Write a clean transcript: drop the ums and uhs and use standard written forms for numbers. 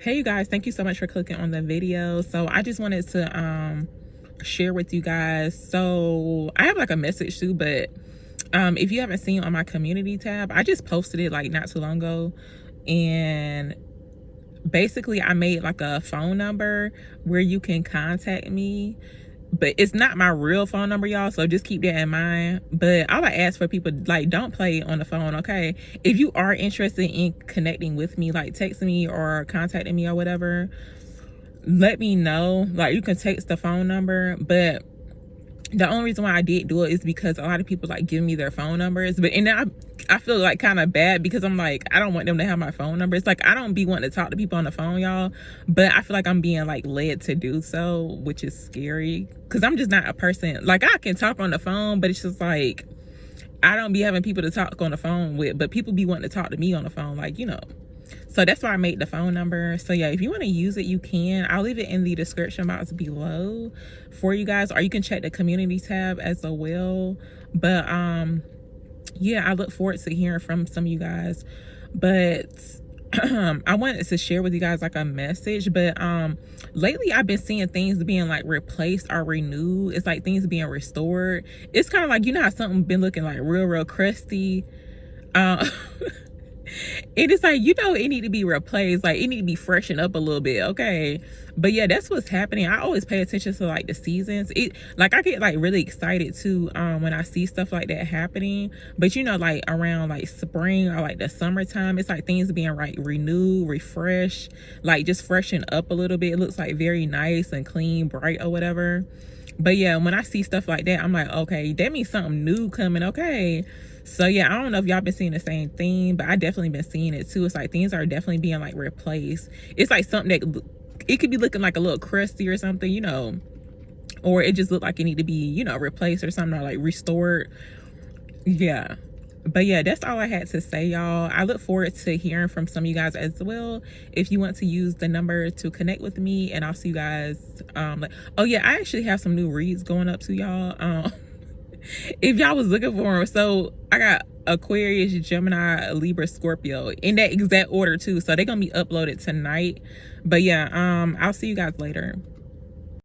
Hey you guys, thank you so much for clicking on the video. So I just wanted to share with you guys. So I have like a message too, but if you haven't seen on my community tab, I just posted it like not too long ago, and basically I made like a phone number where you can contact me, but it's not my real phone number, y'all, so just keep that in mind. But I would ask for people, like, don't play on the phone, okay? If you are interested in connecting with me, like text me or contacting me or whatever, let me know. Like, you can text the phone number, but the only reason why I did do it is because a lot of people like give me their phone numbers, but and I feel like kind of bad because I'm like, I don't want them to have my phone number. It's like I don't be wanting to talk to people on the phone, y'all, but I feel like I'm being like led to do so, which is scary because I'm just not a person, like, I can talk on the phone, but it's just like I don't be having people to talk on the phone with, but people be wanting to talk to me on the phone, like, you know. So that's why I made the phone number. So yeah, if you want to use it, you can. I'll leave it in the description box below for you guys, or you can check the community tab as well. But yeah, I look forward to hearing from some of you guys. But I wanted to share with you guys like a message, but lately I've been seeing things being like replaced or renewed. It's like things being restored. It's kind of like, you know how something been looking like real crusty, it is like, you know, it need to be replaced, like it need to be freshened up a little bit, okay? But yeah, that's what's happening. I always pay attention to like the seasons. It like I get like really excited too when I see stuff like that happening. But you know, like around like spring or like the summertime, it's like things being like renewed, refreshed, like just freshen up a little bit. It looks like very nice and clean, bright or whatever. But yeah, when I see stuff like that, I'm like, okay, that means something new coming, okay? So yeah, I don't know if y'all been seeing the same thing, but I definitely been seeing it too. It's like things are definitely being like replaced. It's like something that it could be looking like a little crusty or something, you know, or it just looked like it need to be, you know, replaced or something, or like restored. Yeah. But yeah, that's all I had to say, y'all. I look forward to hearing from some of you guys as well. If you want to use the number to connect with me, and I'll see you guys. Like, oh yeah, I actually have some new reads going up to y'all. If y'all was looking for them, so I got Aquarius, Gemini, Libra, Scorpio in that exact order too. So they're gonna be uploaded tonight. But yeah, I'll see you guys later.